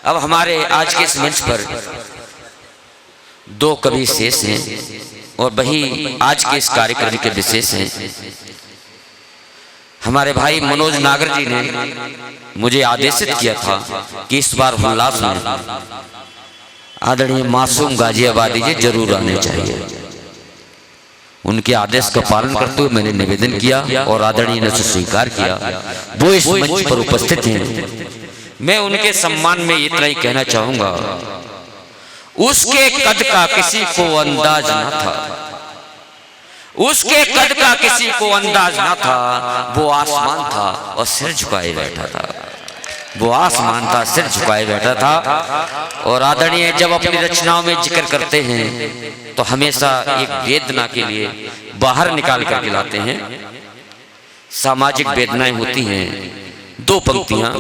अब हमारे आज के इस मंच पर दो कवि शेष हैं और वही आज के इस कार्यक्रम के विशेष हैं। हमारे भाई मनोज नागर जी ने मुझे आदेशित किया था कि इस बार हुल्लास में आदरणीय मासूम गाजियाबादी जी जरूर आने चाहिए। उनके आदेश का पालन करते हुए मैंने निवेदन किया और आदरणीय ने स्वीकार किया। वो इस मंच पर उपस्थित हैं। मैं उनके सम्मान में इतना ही कहना चाहूंगा, उसके कद का किसी को अंदाज न था, उसके कद का किसी को अंदाज न था। वो आसमान था और सिर झुकाए बैठा था, वो आसमान था सिर झुकाए बैठा था। और आदरणीय जब अपनी रचनाओं में जिक्र करते हैं तो हमेशा एक वेदना के लिए बाहर निकाल कर लाते हैं। सामाजिक वेदनाएं होती हैं। दो पंक्तियां,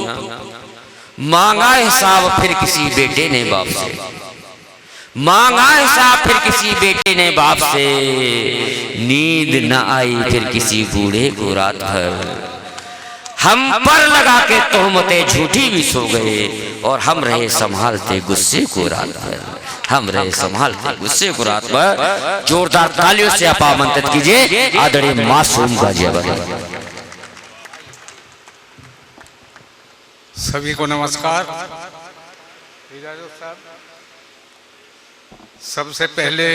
मांगा हिसाब फिर किसी बेटे ने बाप से, मांगा हिसाब फिर किसी बेटे ने बाप से, नींद न आई फिर किसी बूढ़े को रात भर। हम पर लगा के तोहमतें झूठी भी सो गए और हम रहे संभालते गुस्से को रात भर, हम रहे संभालते गुस्से को रात भर। जोरदार तालियों से आप आमंत्रित कीजिए आदरणीय मासूम गाजियाबादी। सभी को नमस्कार। सबसे पहले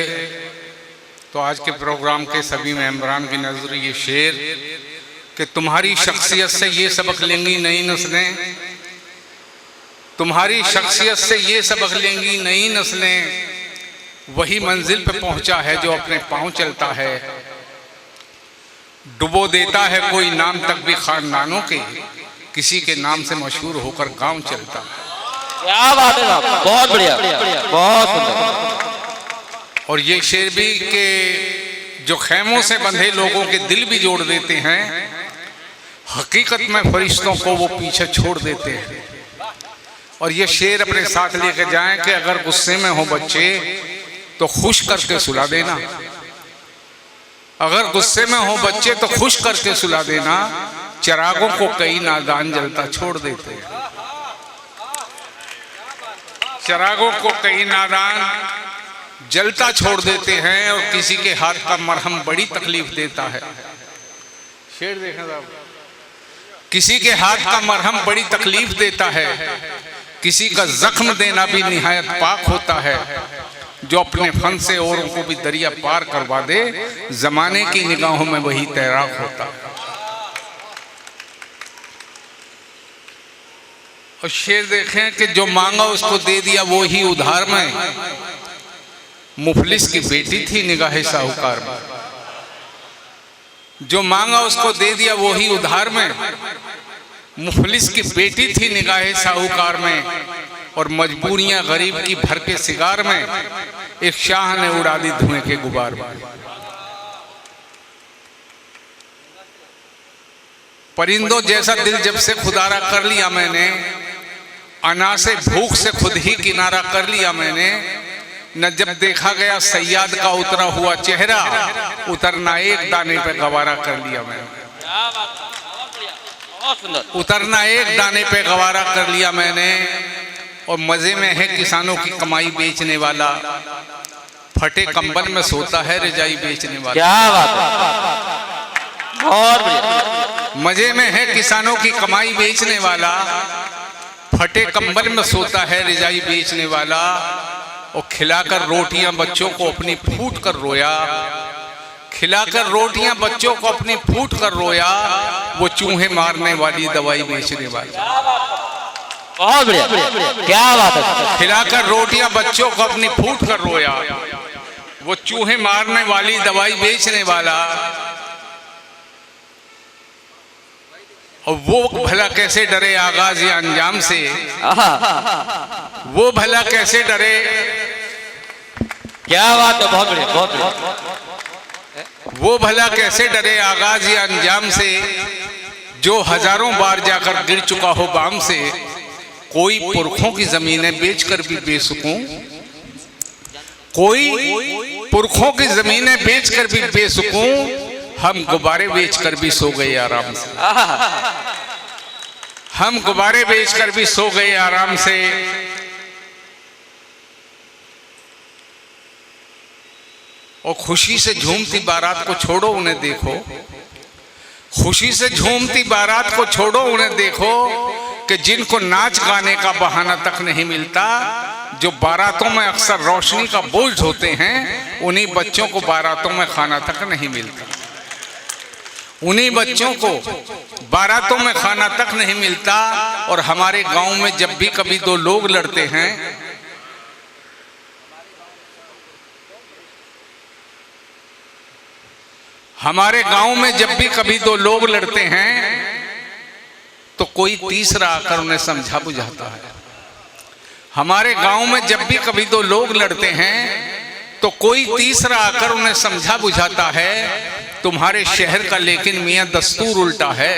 तो आज के प्रोग्राम के सभी मेंबरान की नजर ये शेर कि तुम्हारी शख्सियत से ये सबक लेंगी नई नस्लें, तुम्हारी शख्सियत से ये सबक लेंगी नई नस्लें। वही मंजिल पे पहुंचा है जो अपने पांव चलता है, डुबो देता है कोई नाम तक भी खानदानों के, किसी के नाम से मशहूर होकर गांव चलता है। क्या बात है, बहुत बढ़िया, बहुत सुंदर। और ये शेर भी के जो खैमों से बंधे लोगों के दिल भी जोड़ देते हैं, हकीकत में फरिश्तों को वो पीछे छोड़ देते हैं। और ये शेर अपने साथ लेके जाएं कि अगर गुस्से में हो बच्चे तो खुश करके सुला देना, अगर गुस्से में हो बच्चे तो खुश करके सुला देना। चिरागों को कई नादान जलता छोड़ देते हैं, चिरागों को कई नादान जलता छोड़ देते हैं और किसी के हाथ का मरहम बड़ी तकलीफ देता है। शेर देखना साहब, किसी के हाथ का मरहम बड़ी तकलीफ देता है, किसी का जख्म देना भी निहायत पाक होता है। जो अपने फन से औरों को भी दरिया पार करवा दे, जमाने की निगाहों में वही तैराक होता है। और शेर देखें कि जो मांगा उसको दे दिया वो ही उधार में। मुफलिस की बेटी थी निगाहे साहूकार में, जो मांगा उसको दे दिया वो ही उधार में। मुफलिस की बेटी थी निगाहे साहूकार में और मजबूरियां गरीब की भर के सिगार में। एक शाह ने उड़ा दी धुएं के गुबार में। परिंदों जैसा दिल जब से खुदारा कर लिया मैंने, अना से भूख से खुद ही किनारा कर लिया मैंने। न जब देखा गया सैयाद का उतरा हुआ चेहरा, उतरना एक दाने पे गवारा कर लिया मैंने, उतरना एक दाने पे गवारा कर लिया मैंने। और मजे में है किसानों की कमाई बेचने वाला, फटे कंबल में सोता है रजाई बेचने वाला। क्या बात है, बहुत बढ़िया। मजे में है किसानों की कमाई बेचने वाला, फटे कंबल में सोता है रजाई बेचने वाला। और खिलाकर रोटियां बच्चों को अपनी फूट कर रोया, खिलाकर रोटियां बच्चों को अपनी फूट कर रोया। वो चूहे मारने वाली दवाई बेचने वाला। बहुत बढ़िया, क्या बात है। खिलाकर रोटियां बच्चों को अपनी फूट कर रोया, वो चूहे मारने वाली दवाई बेचने वाला। और वो भला कैसे डरे आगाज या अंजाम से, वो भला कैसे डरे। क्या बात है, बहुत बढ़िया, बहुत बढ़िया। वो भला कैसे डरे आगाज या अंजाम से, जो हजारों बार जाकर गिर चुका हो बाम से। कोई पुरखों की जमीनें बेचकर भी बेसुकूं, कोई पुरखों की जमीनें बेचकर भी बेसुकूं। हम गुब्बारे बेचकर भी सो गए आराम से, हम गुब्बारे बेचकर भी सो गए आराम से। और खुशी से झूमती बारात को छोड़ो, उन्हें देखो। खुशी से झूमती बारात को छोड़ो, उन्हें देखो कि जिनको नाच गाने का बहाना तक नहीं मिलता, जो बारातों में अक्सर रोशनी का बोझ होते हैं, उन्हीं बच्चों को बारातों में खाना तक नहीं मिलता। उन्हीं बच्चों को बारातों में खाना तक नहीं मिलता। और हमारे गांव में जब भी कभी दो लोग लड़ते हैं, हमारे गांव में जब भी कभी दो लोग लड़ते हैं तो कोई तीसरा आकर उन्हें समझा बुझाता है। हमारे गांव में जब भी कभी दो लोग लड़ते हैं तो कोई तीसरा आकर उन्हें समझा बुझाता है। तुम्हारे शहर का लेकिन मियां दस्तूर उल्टा है,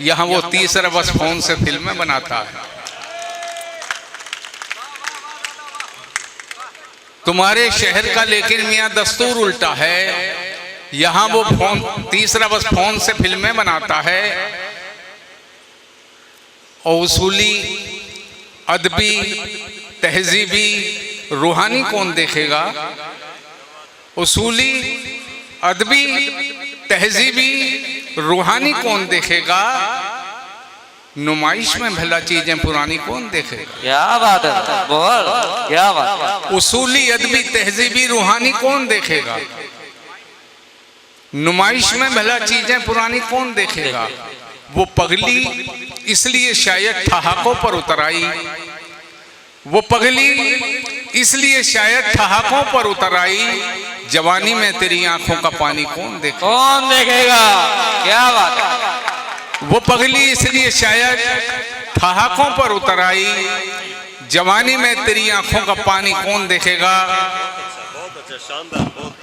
यहां वो तीसरा बस फोन से फिल्में बनाता है। तुम्हारे शहर का लेकिन मियां दस्तूर उल्टा है, यहां वो तीसरा बस फोन से फिल्में बनाता है। और उसूली, अदबी, तहजीबी, रूहानी कौन देखेगा? उसूली, अदबी, तहजीबी, रूहानी कौन देखेगा? नुमाइश में भला चीजें पुरानी कौन देखेगा? क्या बात है, बोल क्या बात। उसूली, अदबी, तहजीबी, रूहानी कौन देखेगा? नुमाइश में भला चीजें पुरानी कौन देखेगा? वो पगली इसलिए शायद ठहाकों पर उतर आई, वो पगली इसलिए शायद ठहाकों पर उतर आई। जवानी में तेरी आंखों का पानी कौन देखेगा? कौन देखेगा? क्या बात है। वो पगली इसलिए शायद ठहाकों पर उतर आई, जवानी में तेरी आंखों का पानी कौन देखेगा? बहुत अच्छा, शानदार।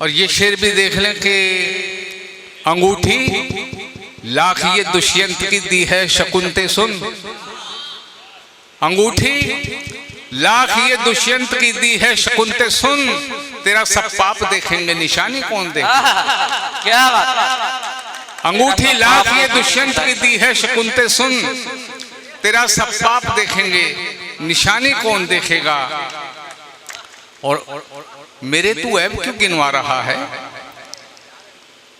और ये शेर भी देख लें कि अंगूठी लाख ये दुष्यंत की दी है शकुंते सुन। अंगूठी लाख ये दुष्यंत की दी है शकुंते सुन, तेरा सब पाप देखेंगे निशानी कौन देखेगा? क्या बात। अंगूठी लाख ये दुष्यंत की दी है शकुंते सुन, तेरा सब पाप देखेंगे निशानी कौन देखेगा? और मेरे तू ऐब क्यों गिनवा रहा है?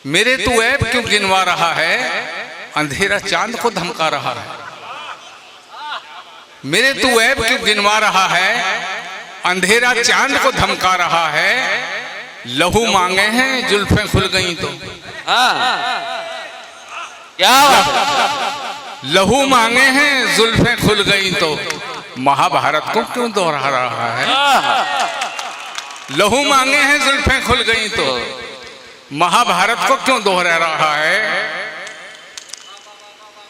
मेरे तू ऐब क्यों गिनवा रहा है? अंधेरा चांद को धमका रहा है। मेरे तू ऐब क्यों गिनवा रहा है? अंधेरा चांद को धमका रहा है। लहू मांगे हैं जुल्फें खुल गई तो। क्या बात। लहू मांगे हैं जुल्फें खुल गई तो। महाभारत को क्यों दोहरा रहा है? लहू मांगे हैं जुल्फें खुल गई तो। महाभारत को क्यों दोहरा रहा है?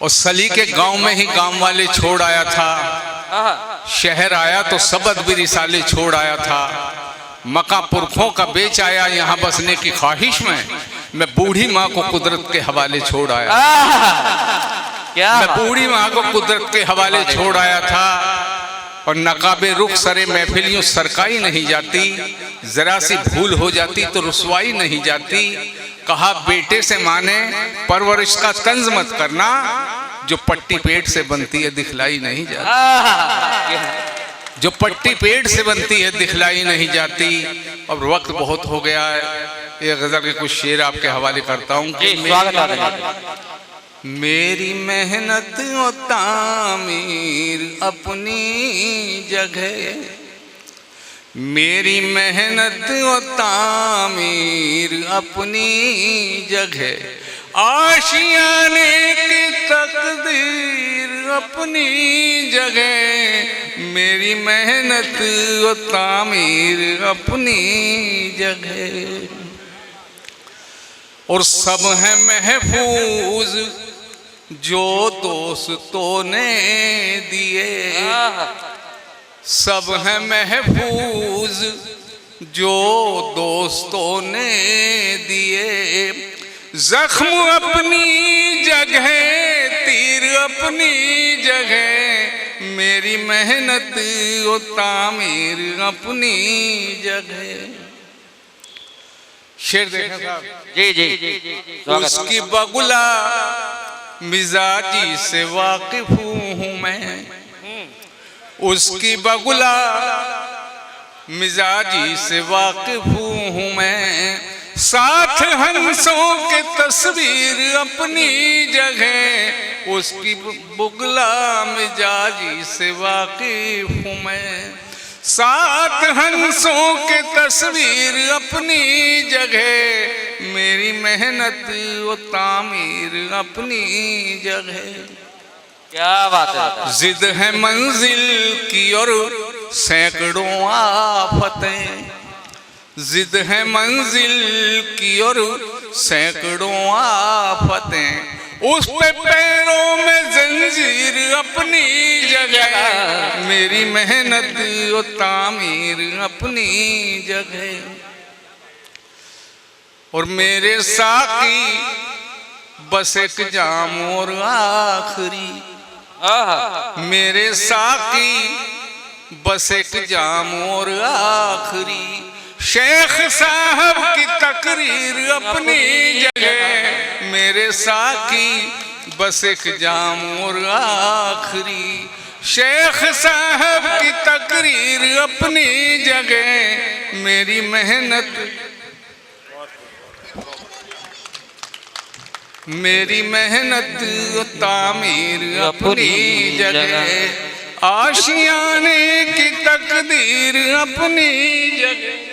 और सली के गांव में ही गांव वाले छोड़ आया था, शहर आया तो सबद भी रिसाले छोड़ आया था। मका पुरखों का बेच आया यहाँ बसने की ख्वाहिश में, मैं बूढ़ी माँ को कुदरत के हवाले छोड़ आया। मैं बूढ़ी माँ को कुदरत के हवाले छोड़ आया था। और नकाबे रुख सरे महफिलियों सरकाई नहीं जाती, जरा सी भूल हो जाती तो रुसवाई नहीं जाती। कहा बेटे से माने परवरिश का तंज मत करना, जो पट्टी पेट से बनती है दिखलाई नहीं जाती। जो पट्टी पेट से बनती है दिखलाई नहीं जाती। अब वक्त बहुत हो गया है, ये गजल के कुछ शेर आपके हवाले करता हूँ कि मेरी मेहनत और तामीर अपनी जगह, मेरी मेहनत और तामीर अपनी जगह, आशियाने की तकदीर अपनी जगह, मेरी मेहनत और तामीर अपनी जगह। और सब है महफूज जो दोस्तों ने दिए, सब है महफूज जो दोस्तों ने दिए। जख्म अपनी जगह, तीर अपनी जगह, मेरी मेहनत और तामीर अपनी जगह। शेर देखा साहब? जी जी उसकी बगुला मिजाजी से वाकिफ हूँ मैं, उसकी बगुला मिजाजी से वाकिफ हूँ मैं। साथ हंसों के तस्वीर अपनी जगह, उसकी बुगला मिजाजी से वाकिफ हूँ मैं। साथ हंसों के तस्वीर अपनी जगह, मेरी मेहनत वो तामीर अपनी जगह। क्या बात है। जिद है मंजिल की और सैकड़ों आफतें, जिद है मंजिल की और सैकड़ों आफतें। उस पे पैरों में जंजीर अपनी जगह, मेरी मेहनत वो तामीर अपनी जगह। और मेरे साकी बस एक जाम और आखिरी, मेरे साकी बस एक जाम और आखिरी। शेख साहब की तकरीर अपनी जगह, मेरे साकी बस एक जाम और आखिरी। शेख साहब की तकरीर अपनी जगह, मेरी मेहनत मेरी मेहनत तामीर अपनी जगह। आशियाने की तकदीर अपनी जगह,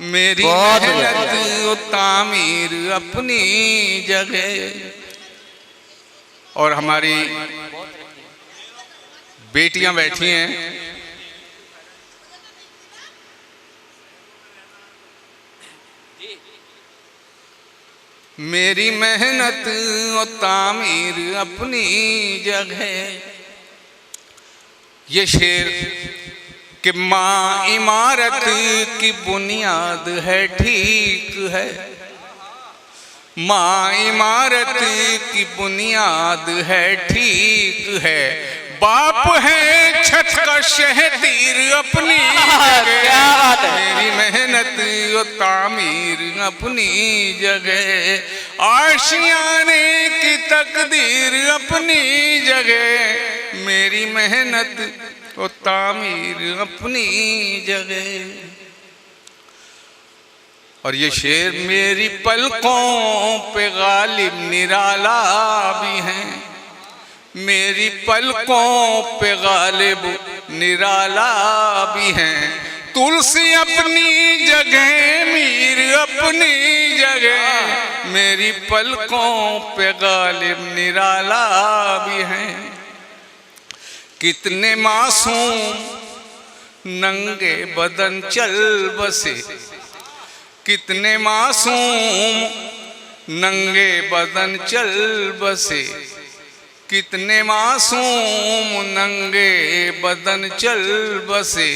मेरी मेहनत तामीर अपनी जगह। और हमारी बेटियां बैठी हैं, मेरी मेहनत और तामीर अपनी जगह। ये शेर कि माँ इमारत की बुनियाद है, ठीक है, माँ इमारत की बुनियाद है, ठीक है। बाप है छत का शहतीर अपनी जगह, मेरी मेहनत और तामीर अपनी जगह। आशियाने की तकदीर अपनी जगह, मेरी मेहनत और तामीर अपनी जगह। और ये शेर मेरी पलकों पे गालिब निराला भी हैं, मेरी पलकों पे गालिब निराला भी हैं। तुलसी अपनी जगह, मीर अपनी जगह, मेरी पलकों पे गालिब निराला भी हैं। कितने मासूम नंगे बदन चल बसे, कितने मासूम नंगे बदन चल बसे, कितने मासूम नंगे बदन चल बसे।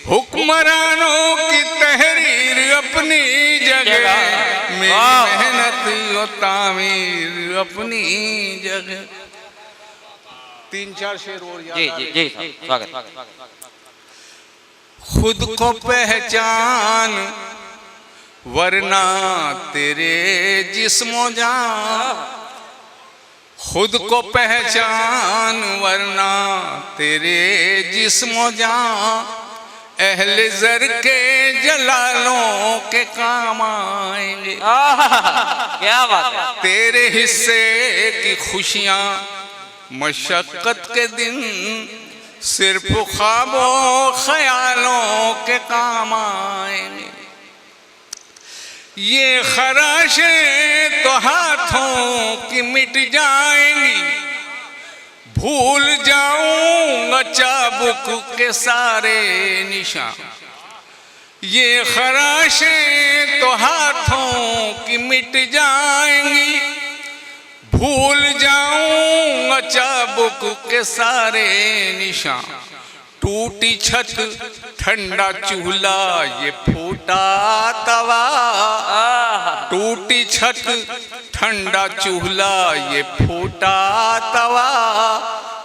हुक्मरानों की तहरीर अपनी जगह, मेरी मेहनत और तामीर अपनी जगह। 3-4 शेर और याद आ रहे। जी स्वागत। खुद को पहचान वरना तेरे जिस्मो जान, खुद को पहचान वरना तेरे जिस्मो जान। अहले ज़र के जलालों के काम आएंगे, क्या बात है। तेरे हिस्से की खुशियाँ मशक्क़त के दिन सिर्फ ख्वाबों ख्यालों के काम आएंगे। ये खराशें तो हाथों की मिट जाएंगी, भूल जाऊंगा चाबुक के सारे निशान। ये खराशें तो हाथों की मिट जाएंगी, भूल जाऊंगा चाबुक के सारे निशान। टूटी छत ठंडा चूल्हा ये फूटा तवा, टूटी छत ठंडा चूल्हा ये फूटा तवा।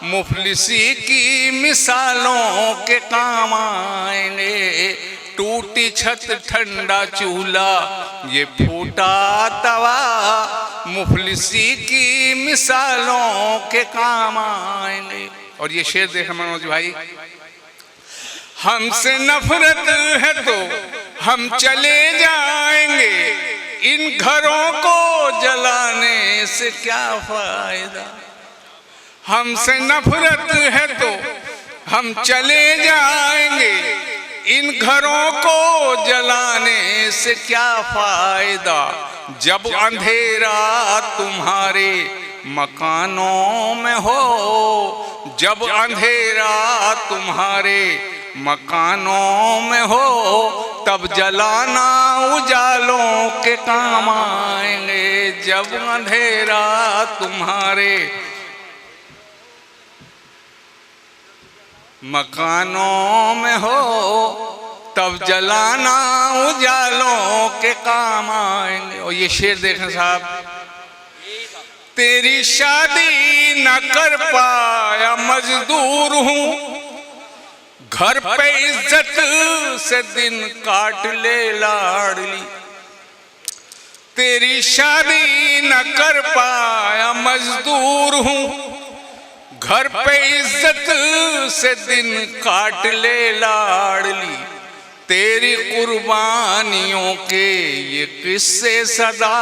मुफलिसी की मिसालों के काम आएंगे, टूटी छत ठंडा चूल्हा ये फूटा तवा मुफलिसी की मिसालों के काम आएंगे। और ये शेर देखा मनोज भाई, हमसे नफरत है तो हम चले जाएंगे, इन घरों को जलाने से क्या फायदा। हमसे नफरत है तो हम चले जाएंगे, इन घरों को जलाने से क्या फायदा। जब अंधेरा तुम्हारे मकानों में हो, जब अंधेरा तुम्हारे मकानों में हो, तब जलाना उजालों के काम आएंगे। जब अंधेरा तुम्हारे मकानों में हो, तब जलाना उजालों के काम आएंगे। और ये शेर देखें साहब, तेरी शादी न कर पाया मजदूर हूँ, घर पे इज्जत से दिन काट ले लाडली। तेरी शादी न कर पाया मजदूर हूँ, घर पे इज्जत से दिन काट ले लाडली। तेरी कुर्बानियों के ये किस्से सदा,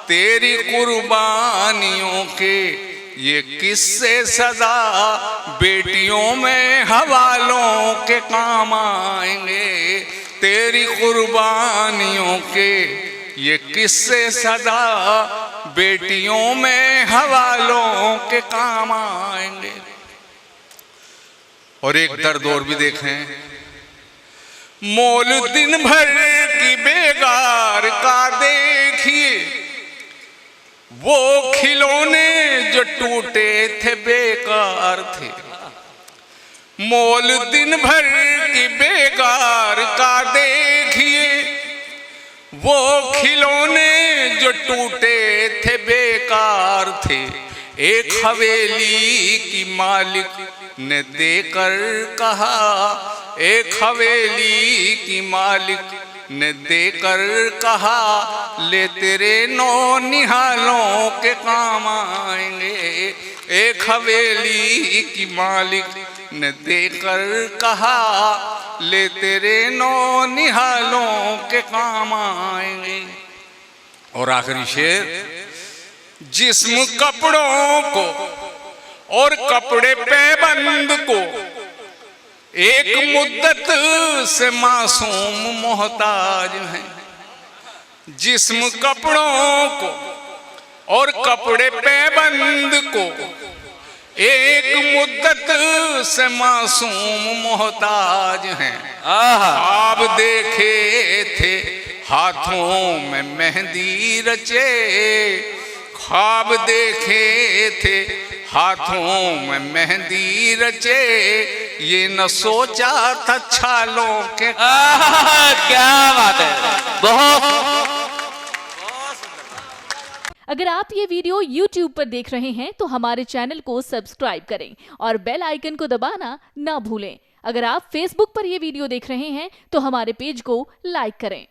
तेरी कुर्बानियों के ये किस्से सदा बेटियों में हवालों के काम आएंगे। तेरी कुर्बानियों के ये किस्से सदा बेटियों में हवालों के काम आएंगे। और एक दर्द और भी देखें, मोल दिन भर की बेगार का देखिए, वो खिलौने जो टूटे थे बेकार थे। मोल दिन भर की बेगार का देखिए, वो खिलौने जो टूटे थे बेकार थे। एक हवेली की मालिक ने देकर कहा, एक हवेली की मालिक ने देकर कहा, ले तेरे नौ निहालों के काम आएंगे। एक हवेली की मालिक ने देकर कहा, ले तेरे नौ निहालों के काम आएंगे। और आखिरी शेर, जिस्म कपड़ों को और कपड़े पैबंद को एक मुद्दत से मासूम मोहताज हैं। जिस्म कपड़ों को और कपड़े पैबंद को एक मुद्दत से मासूम मोहताज हैं। ख्वाब देखे थे हाथों में मेहंदी रचे, ख्वाब देखे थे हाथों में मेहंदी रचे, ये न सोचा था छालों के। क्या बात है, बहुत। अगर आप ये वीडियो YouTube पर देख रहे हैं तो हमारे चैनल को सब्सक्राइब करें और बेल आइकन को दबाना ना भूलें। अगर आप Facebook पर ये वीडियो देख रहे हैं तो हमारे पेज को लाइक करें।